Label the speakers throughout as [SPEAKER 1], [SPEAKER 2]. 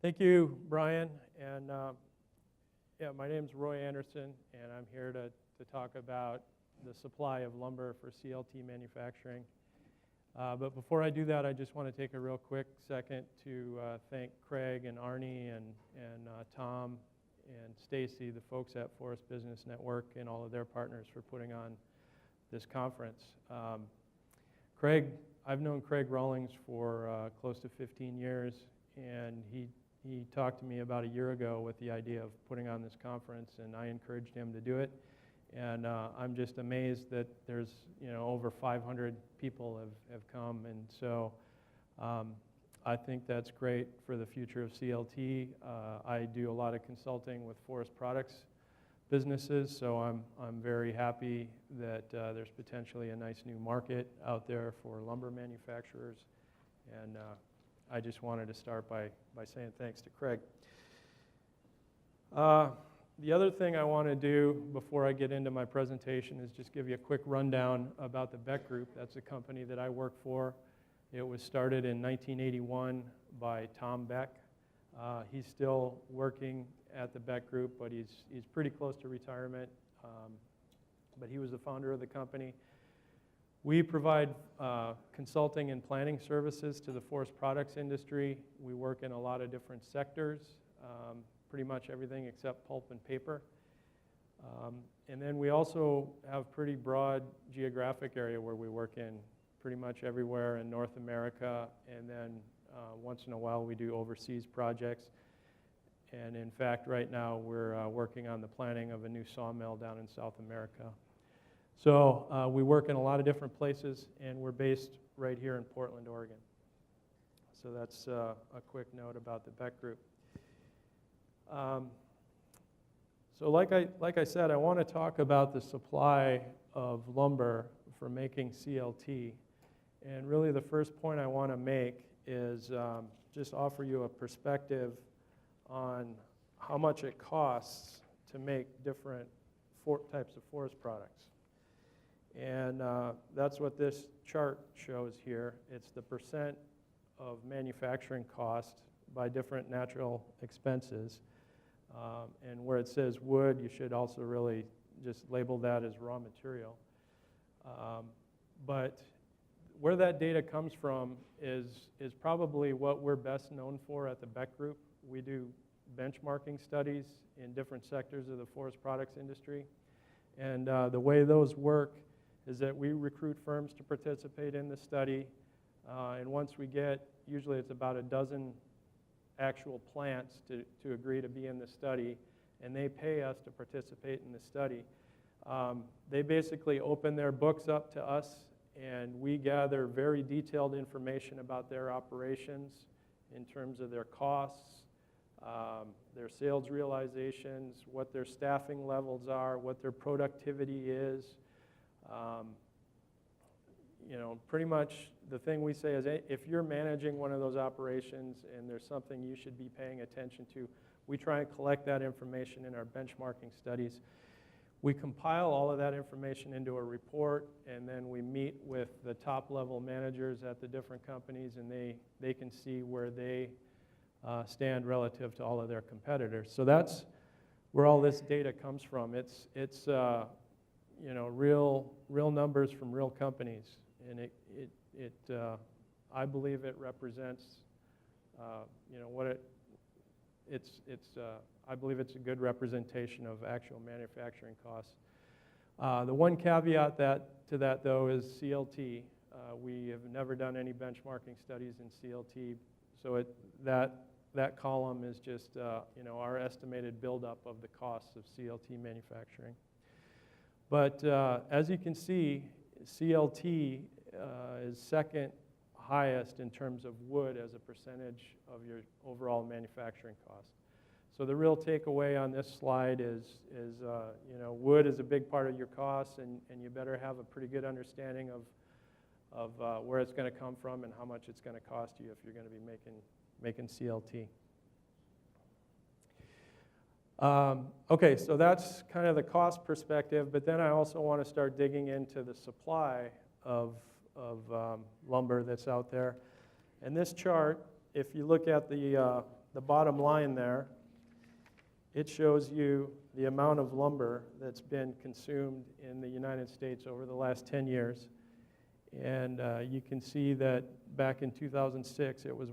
[SPEAKER 1] Thank you, Brian. And yeah, my name's Roy Anderson, and I'm here to talk about the supply of lumber for CLT manufacturing. But before I do that, I just want to take a real quick second to thank Craig and Arnie and Tom and Stacy, the folks at Forest Business Network, and all of their partners for putting on this conference. Craig, I've known Craig Rawlings for close to 15 years, and he talked to me about a year ago with the idea of putting on this conference, and I encouraged him to do it. And I'm just amazed that there's, over 500 people have come, and so I think that's great for the future of CLT. I do a lot of consulting with forest products businesses, so I'm very happy that there's potentially a nice new market out there for lumber manufacturers, and I just wanted to start by saying thanks to Craig. The other thing I want to do before I get into my presentation is just give you a quick rundown about the Beck Group. That's a company that I work for. It was started in 1981 by Tom Beck. He's still working at the Beck Group, but he's pretty close to retirement. But he was the founder of the company. We provide consulting and planning services to the forest products industry. We work in a lot of different sectors. Pretty much everything except pulp and paper. And then we also have pretty broad geographic area where we work in, pretty much everywhere in North America, and then once in a while we do overseas projects. And in fact, right now we're working on the planning of a new sawmill down in South America. So we work in a lot of different places, and we're based right here in Portland, Oregon. So that's a quick note about the Beck Group. So like I said, I want to talk about the supply of lumber for making CLT. And really the first point I want to make is just offer you a perspective on how much it costs to make different types of forest products. And that's what this chart shows here. It's the percent of manufacturing cost by different natural expenses. And where it says wood, you should also really just label that as raw material. But where that data comes from is probably what we're best known for at the Beck Group. We do benchmarking studies in different sectors of the forest products industry. And the way those work is that we recruit firms to participate in the study. And once we get, usually it's about a dozen actual plants to agree to be in the study, and they pay us to participate in the study. They basically open their books up to us, and we gather very detailed information about their operations in terms of their costs, their sales realizations, what their staffing levels are, what their productivity is. Pretty much the thing we say is if you're managing one of those operations and there's something you should be paying attention to, we try and collect that information in our benchmarking studies. We compile all of that information into a report, and then we meet with the top level managers at the different companies, and they can see where they stand relative to all of their competitors. So that's where all this data comes from. It's real numbers from real companies. And I believe it represents, I believe it's a good representation of actual manufacturing costs. The one caveat to that, though, is CLT. We have never done any benchmarking studies in CLT, so that column is just, our estimated buildup of the costs of CLT manufacturing. But as you can see, CLT is second highest in terms of wood as a percentage of your overall manufacturing cost. So the real takeaway on this slide is wood is a big part of your costs, and you better have a pretty good understanding of where it's going to come from and how much it's going to cost you if you're going to be making CLT. Okay, so that's kind of the cost perspective, but then I also want to start digging into the supply of lumber that's out there. And this chart, if you look at the the bottom line there, it shows you the amount of lumber that's been consumed in the United States over the last 10 years. And you can see that back in 2006, it was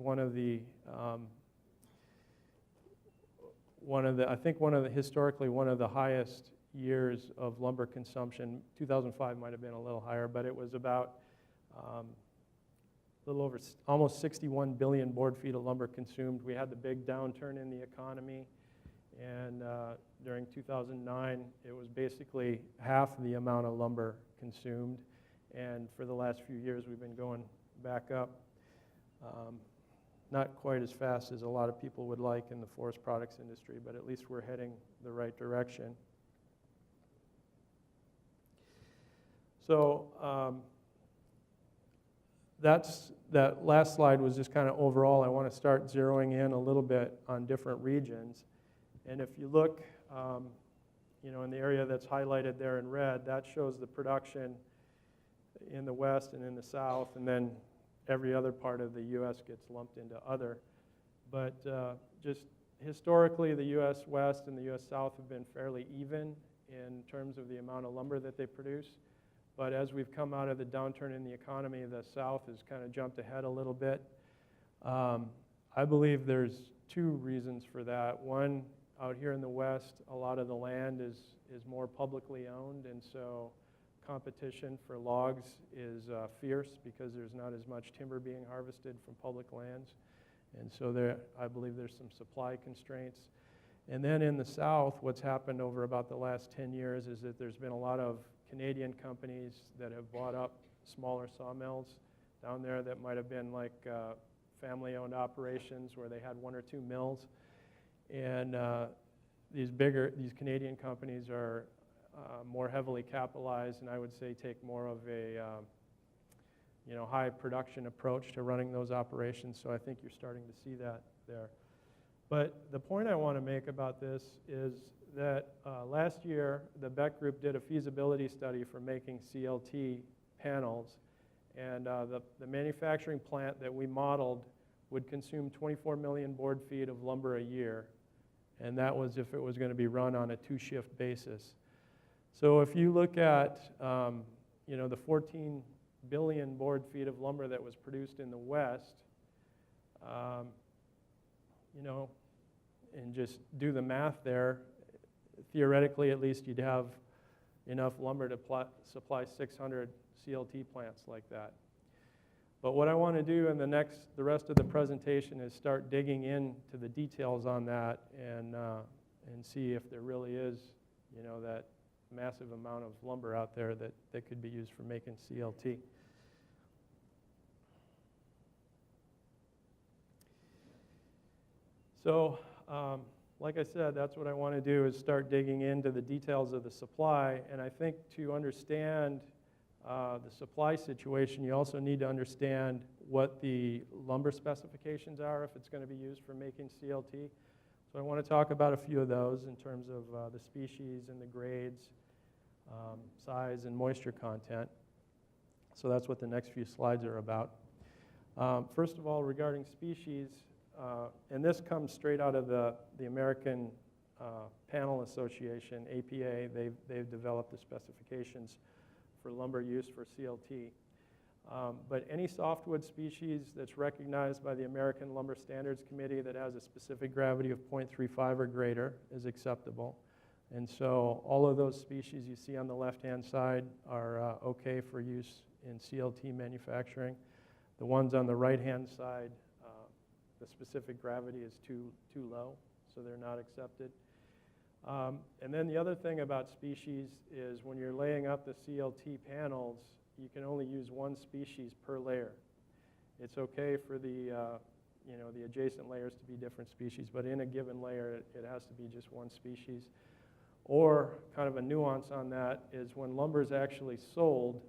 [SPEAKER 1] historically one of the highest years of lumber consumption. 2005 might have been a little higher, but it was about a little over almost 61 billion board feet of lumber consumed. We had the big downturn in the economy, and during 2009, it was basically half the amount of lumber consumed. And for the last few years, we've been going back up. Not quite as fast as a lot of people would like in the forest products industry, but at least we're heading the right direction. So that last slide was just kind of overall. I want to start zeroing in a little bit on different regions. And if you look, in the area that's highlighted there in red, that shows the production in the west and in the south, and then every other part of the U.S. gets lumped into other. But just historically, the U.S. West and the U.S. South have been fairly even in terms of the amount of lumber that they produce. But as we've come out of the downturn in the economy, the South has kind of jumped ahead a little bit. I believe there's two reasons for that. One, out here in the West, a lot of the land is more publicly owned, and so competition for logs is fierce because there's not as much timber being harvested from public lands. And so I believe there's some supply constraints. And then in the South, what's happened over about the last 10 years is that there's been a lot of Canadian companies that have bought up smaller sawmills down there that might have been like family-owned operations where they had one or two mills. And these Canadian companies are more heavily capitalized, and I would say take more of a high production approach to running those operations. So I think you're starting to see that there. But the point I want to make about this is that last year the Beck Group did a feasibility study for making CLT panels, and the manufacturing plant that we modeled would consume 24 million board feet of lumber a year, and that was if it was going to be run on a two-shift basis. So if you look at the 14 billion board feet of lumber that was produced in the West, and just do the math there, theoretically at least you'd have enough lumber to supply 600 CLT plants like that. But what I want to do in the rest of the presentation is start digging into the details on that and see if there really is, that massive amount of lumber out there that could be used for making CLT. So, like I said, that's what I want to do is start digging into the details of the supply. And I think to understand the supply situation, you also need to understand what the lumber specifications are if it's going to be used for making CLT. So I want to talk about a few of those in terms of the species and the grades, size, and moisture content. So that's what the next few slides are about. First of all, regarding species, and this comes straight out of the American Panel Association, APA. They've developed the specifications for lumber use for CLT. But any softwood species that's recognized by the American Lumber Standards Committee that has a specific gravity of 0.35 or greater is acceptable. And so all of those species you see on the left-hand side are okay for use in CLT manufacturing. The ones on the right-hand side, the specific gravity is too low, so they're not accepted. And then the other thing about species is when you're laying up the CLT panels, you can only use one species per layer. It's okay for the adjacent layers to be different species, but in a given layer, it has to be just one species. Or kind of a nuance on that is when lumber is actually sold,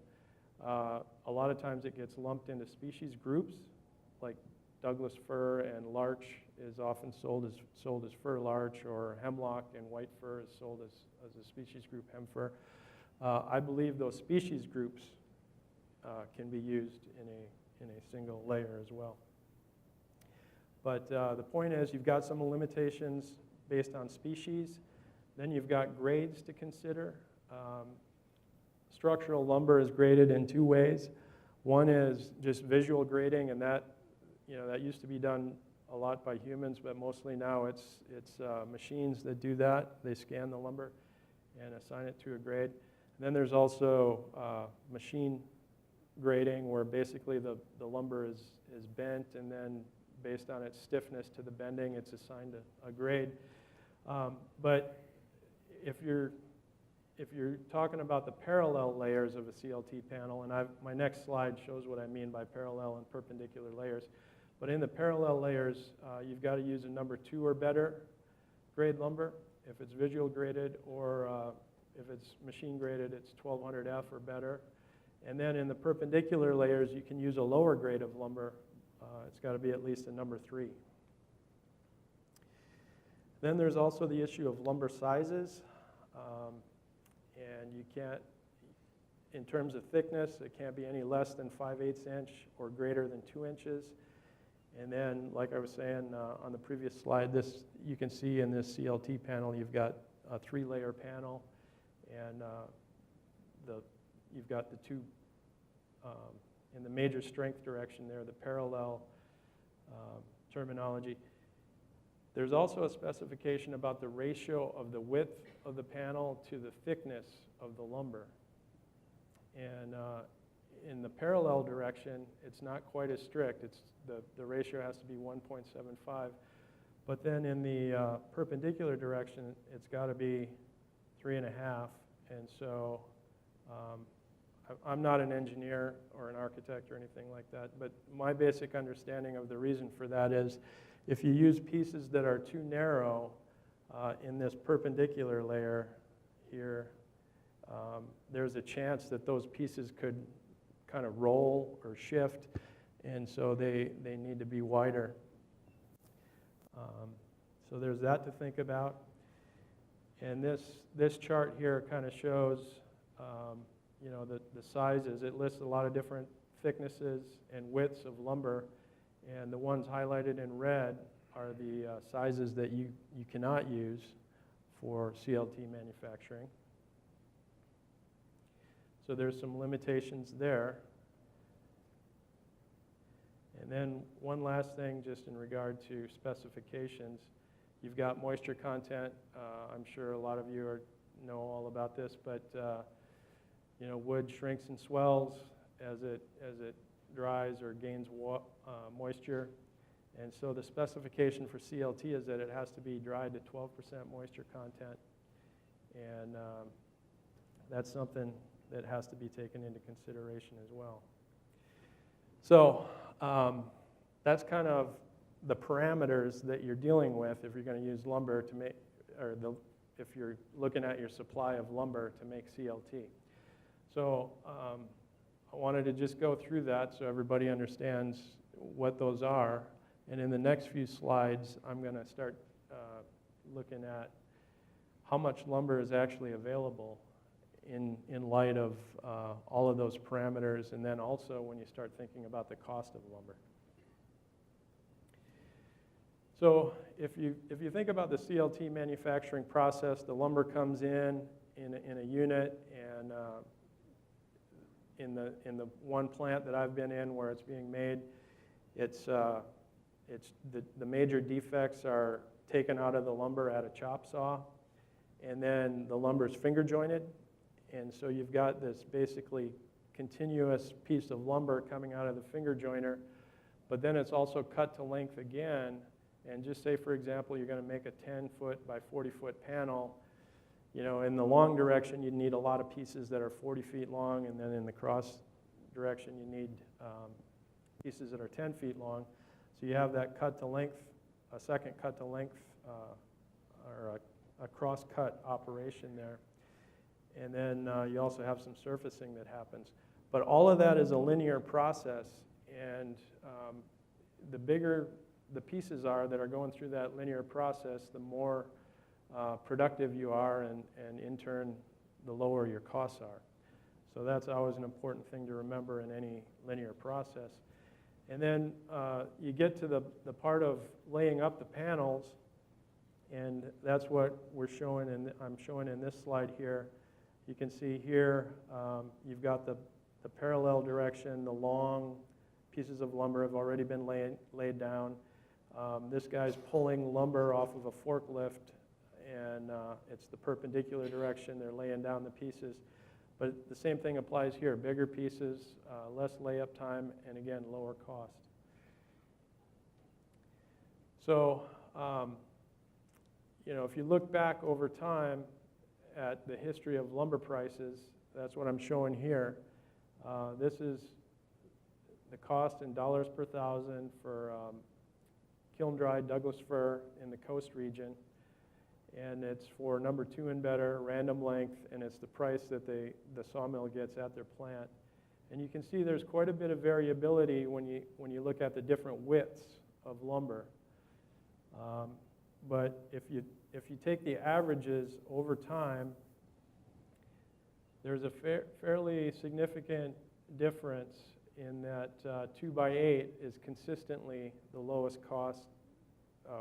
[SPEAKER 1] a lot of times it gets lumped into species groups, like Douglas fir and larch is often sold as fir larch, or hemlock and white fir is sold as a species group hem fir. I believe those species groups can be used in a single layer as well. But the point is, you've got some limitations based on species. Then you've got grades to consider. Structural lumber is graded in two ways. One is just visual grading, and that used to be done a lot by humans, but mostly now it's machines that do that. They scan the lumber and assign it to a grade. And then there's also machine grading, where basically the lumber is bent, and then based on its stiffness to the bending, it's assigned a grade. But if you're talking about the parallel layers of a CLT panel, and my next slide shows what I mean by parallel and perpendicular layers, but in the parallel layers, you've got to use a number 2 or better grade lumber if it's visual graded, or if it's machine graded, it's 1200F or better. And then in the perpendicular layers, you can use a lower grade of lumber. It's got to be at least a number 3. Then there's also the issue of lumber sizes. And you can't, in terms of thickness, it can't be any less than 5/8 inch or greater than 2 inches. And then, like I was saying on the previous slide, you can see in this CLT panel, you've got a 3-layer panel, and you've got the two, in the major strength direction there, the parallel terminology. There's also a specification about the ratio of the width of the panel to the thickness of the lumber. And in the parallel direction, it's not quite as strict. The ratio has to be 1.75. But then in the perpendicular direction, it's got to be 3.5. And so I'm not an engineer or an architect or anything like that, but my basic understanding of the reason for that is if you use pieces that are too narrow in this perpendicular layer here, there's a chance that those pieces could kind of roll or shift, and so they need to be wider. So there's that to think about. And this chart here kind of shows the sizes. It lists a lot of different thicknesses and widths of lumber, and the ones highlighted in red are the sizes that you cannot use for CLT manufacturing. So there's some limitations there. And then one last thing, just in regard to specifications, you've got moisture content. I'm sure a lot of you know all about this, but wood shrinks and swells as it dries or gains moisture. And so the specification for CLT is that it has to be dried to 12% moisture content. And that's something that has to be taken into consideration as well. So that's kind of the parameters that you're dealing with if you're going to use lumber to make, if you're looking at your supply of lumber to make CLT. So I wanted to just go through that so everybody understands what those are. And in the next few slides, I'm going to start looking at how much lumber is actually available in light of all of those parameters, and then also when you start thinking about the cost of lumber. So if you think about the CLT manufacturing process, the lumber comes in a unit, and in the one plant that I've been in where it's being made, the major defects are taken out of the lumber at a chop saw, and then the lumber is finger jointed, and so you've got this basically continuous piece of lumber coming out of the finger joiner, but then it's also cut to length again. And just say, for example, you're going to make a 10-foot by 40-foot panel. In the long direction, you need a lot of pieces that are 40 feet long, and then in the cross direction, you need pieces that are 10 feet long. So you have that cut to length, a second cut to length, or a cross-cut operation there. And then you also have some surfacing that happens. But all of that is a linear process, and the bigger the pieces are that are going through that linear process, the more productive you are, and in turn, the lower your costs are. So that's always an important thing to remember in any linear process. And then you get to the part of laying up the panels, and that's what we're showing, and I'm showing in this slide here. You can see here you've got the parallel direction. The long pieces of lumber have already been laid down. This guy's pulling lumber off of a forklift, and it's the perpendicular direction. They're laying down the pieces. But the same thing applies here. Bigger pieces, less layup time, and again, lower cost. So, you know, if you look back over time at the history of lumber prices, that's what I'm showing here. This is the cost in dollars per thousand for kiln-dried Douglas fir in the coast region. And it's for number 2 and better, random length, and it's the price that the sawmill gets at their plant. And you can see there's quite a bit of variability when you look at the different widths of lumber. But if you take the averages over time, there's a fairly significant difference in that 2x8 is consistently the lowest cost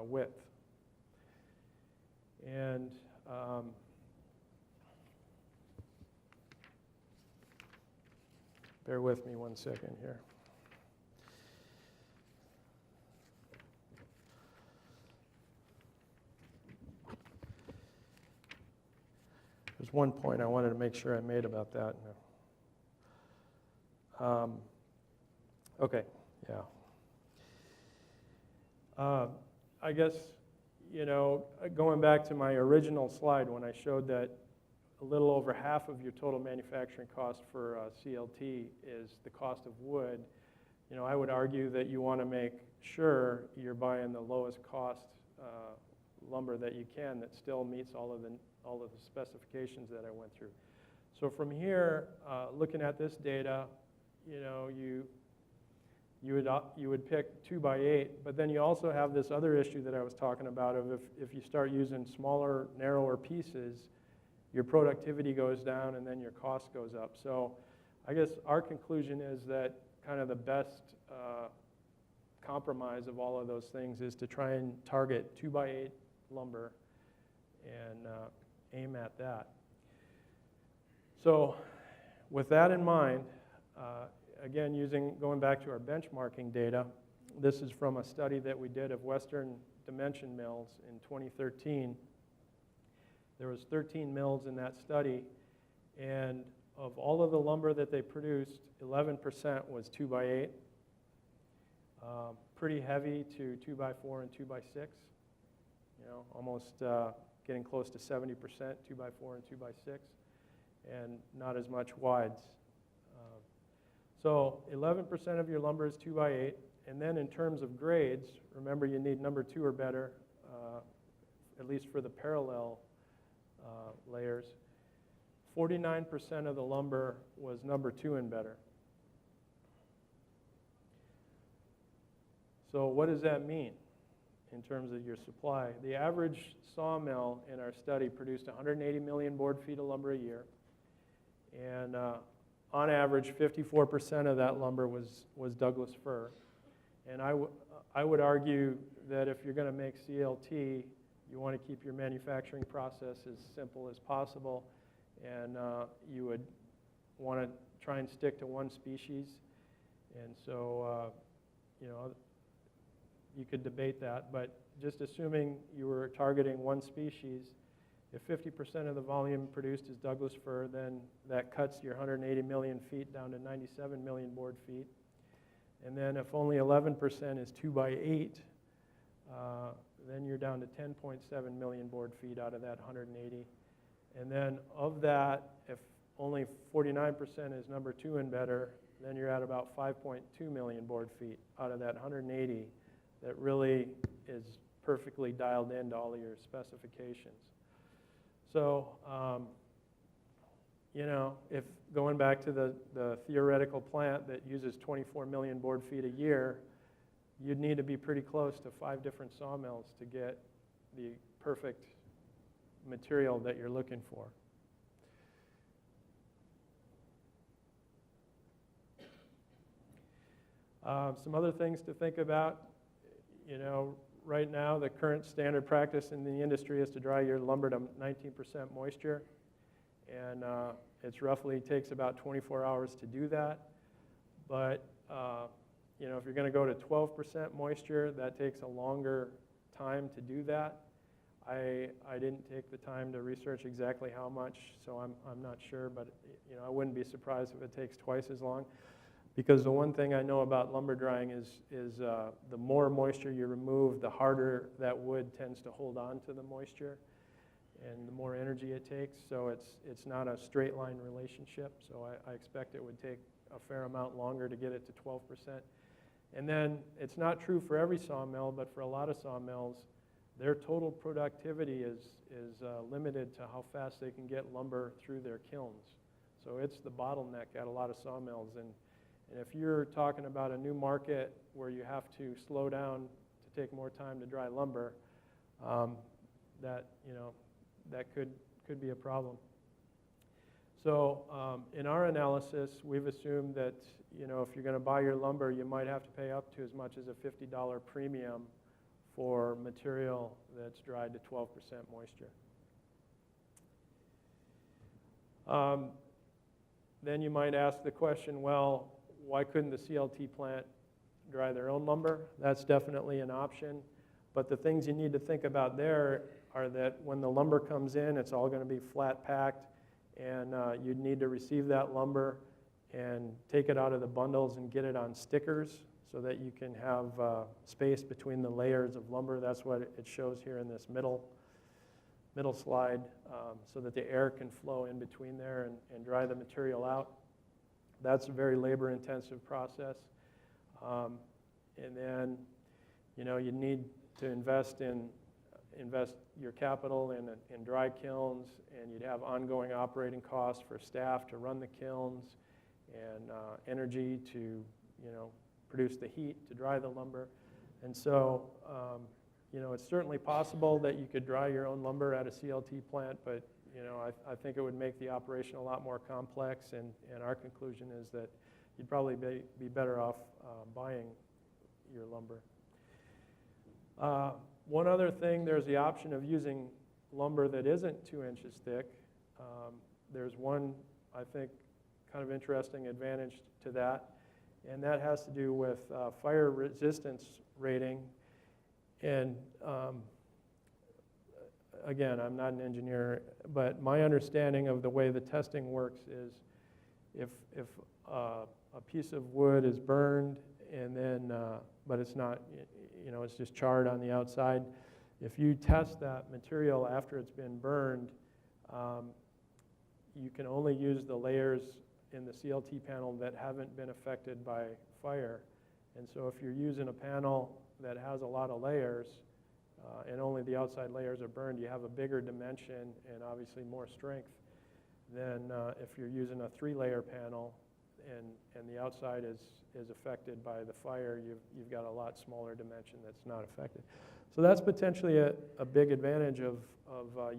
[SPEAKER 1] width. And bear with me 1 second here. There's one point I wanted to make sure I made about that. Okay, yeah. I guess, you know, going back to my original slide when I showed that a little over half of your total manufacturing cost for CLT is the cost of wood, you know, I would argue that you want to make sure you're buying the lowest cost lumber that you can that still meets all of the specifications that I went through. So from here, looking at this data, you know, you would pick 2x8, but then you also have this other issue that I was talking about of if you start using smaller, narrower pieces, your productivity goes down and then your cost goes up. So I guess our conclusion is that kind of the best compromise of all of those things is to try and target 2x8 lumber and aim at that. So with that in mind, again, going back to our benchmarking data, this is from a study that we did of Western Dimension mills in 2013. There was 13 mills in that study, and of all of the lumber that they produced, 11% was 2x8, pretty heavy to 2x4 and 2x6, you know, almost getting close to 70% 2x4 and 2x6, and not as much wides. So 11% of your lumber is 2x8, and then in terms of grades, remember you need number 2 or better, at least for the parallel layers. 49% of the lumber was number 2 and better. So what does that mean in terms of your supply? The average sawmill in our study produced 180 million board feet of lumber a year, and on average, 54% of that lumber was Douglas fir. And I would argue that if you're going to make CLT, you want to keep your manufacturing process as simple as possible, and you would want to try and stick to one species. And so, you know, you could debate that, but just assuming you were targeting one species, if 50% of the volume produced is Douglas fir, then that cuts your 180 million feet down to 97 million board feet. And then if only 11% is 2x8, then you're down to 10.7 million board feet out of that 180. And then of that, if only 49% is number 2 and better, then you're at about 5.2 million board feet out of that 180 that really is perfectly dialed into all of your specifications. So, you know, if going back to the theoretical plant that uses 24 million board feet a year, you'd need to be pretty close to 5 different sawmills to get the perfect material that you're looking for. Some other things to think about, you know, right now the current standard practice in the industry is to dry your lumber to 19% moisture, and it's roughly takes about 24 hours to do that. But you know, if you're going to go to 12% moisture, that takes a longer time to do that. I didn't take the time to research exactly how much, so I'm not sure, but you know, I wouldn't be surprised if it takes twice as long. Because the one thing I know about lumber drying is the more moisture you remove, the harder that wood tends to hold on to the moisture, and the more energy it takes. So it's not a straight line relationship. So I expect it would take a fair amount longer to get it to 12%. And then it's not true for every sawmill, but for a lot of sawmills, their total productivity is limited to how fast they can get lumber through their kilns. So it's the bottleneck at a lot of sawmills. And if you're talking about a new market where you have to slow down to take more time to dry lumber, that could be a problem. So in our analysis, we've assumed that if you're going to buy your lumber, you might have to pay up to as much as a $50 premium for material that's dried to 12% moisture. Then you might ask the question, well, why couldn't the CLT plant dry their own lumber? That's definitely an option. But the things you need to think about there are that when the lumber comes in, it's all going to be flat packed, and you'd need to receive that lumber and take it out of the bundles and get it on stickers so that you can have space between the layers of lumber. That's what it shows here in this middle slide, so that the air can flow in between there and dry the material out. That's a very labor-intensive process. And then, you need to invest your capital in dry kilns, and you'd have ongoing operating costs for staff to run the kilns, and energy to, produce the heat to dry the lumber. And so, it's certainly possible that you could dry your own lumber at a CLT plant, but I think it would make the operation a lot more complex, and our conclusion is that you'd probably be better off buying your lumber. One other thing, there's the option of using lumber that isn't 2 inches thick. There's one, I think, kind of interesting advantage to that, and that has to do with fire resistance rating. And again, I'm not an engineer, but my understanding of the way the testing works is if a piece of wood is burned and then, but it's not, it's just charred on the outside, if you test that material after it's been burned, you can only use the layers in the CLT panel that haven't been affected by fire. And so if you're using a panel that has a lot of layers, and only the outside layers are burned, you have a bigger dimension and obviously more strength than if you're using a 3-layer panel and the outside is affected by the fire. You've got a lot smaller dimension that's not affected. So that's potentially a big advantage of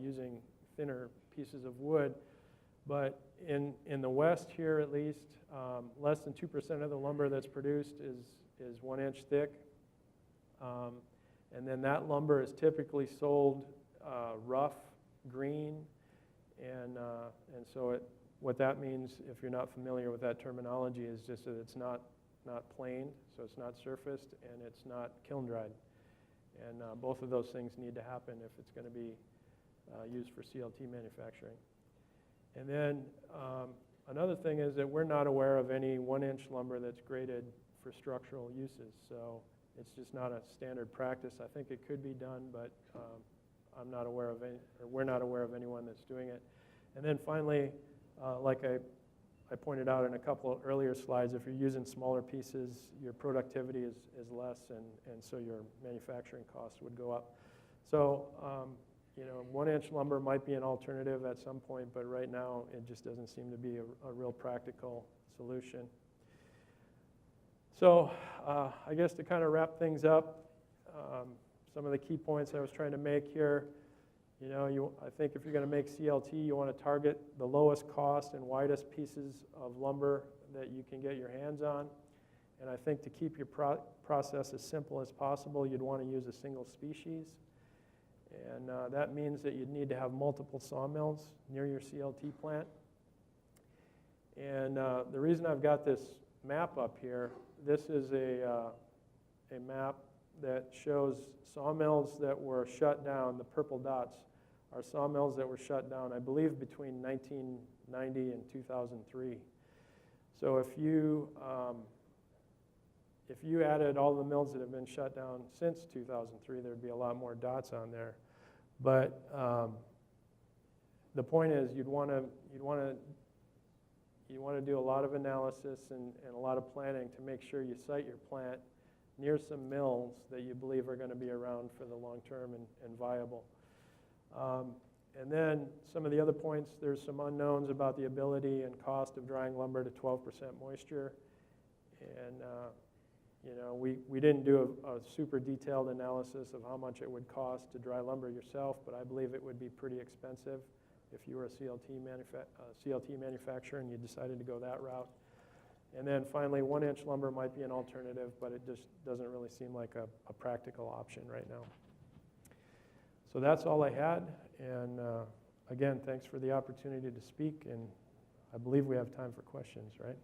[SPEAKER 1] using thinner pieces of wood. But in the West here, at least, less than 2% of the lumber that's produced is 1 inch thick. And then that lumber is typically sold rough, green, and so what that means, if you're not familiar with that terminology, is just that it's not planed, so it's not surfaced, and it's not kiln dried. And both of those things need to happen if it's going to be used for CLT manufacturing. And then another thing is that we're not aware of any 1 inch lumber that's graded for structural uses. So it's just not a standard practice. I think it could be done, but I'm not aware of any, or we're not aware of anyone that's doing it. And then finally, like I pointed out in a couple of earlier slides, if you're using smaller pieces, your productivity is less, and so your manufacturing costs would go up. So 1 inch lumber might be an alternative at some point, but right now it just doesn't seem to be a real practical solution. So I guess to kind of wrap things up, some of the key points I was trying to make here, I think if you're going to make CLT, you want to target the lowest cost and widest pieces of lumber that you can get your hands on. And I think to keep your process as simple as possible, you'd want to use a single species. And that means that you'd need to have multiple sawmills near your CLT plant. And the reason I've got this map up here, this is a map that shows sawmills that were shut down. The purple dots are sawmills that were shut down, I believe, between 1990 and 2003. So if you added all the mills that have been shut down since 2003, there'd be a lot more dots on there. But the point is, you'd want to do a lot of analysis and a lot of planning to make sure you site your plant near some mills that you believe are going to be around for the long term and viable. And then some of the other points, there's some unknowns about the ability and cost of drying lumber to 12% moisture. And you know, we didn't do a super detailed analysis of how much it would cost to dry lumber yourself, but I believe it would be pretty expensive if you were a CLT manufacturer and you decided to go that route. And then finally, 1-inch lumber might be an alternative, but it just doesn't really seem like a practical option right now. So that's all I had. And again, thanks for the opportunity to speak. And I believe we have time for questions, right?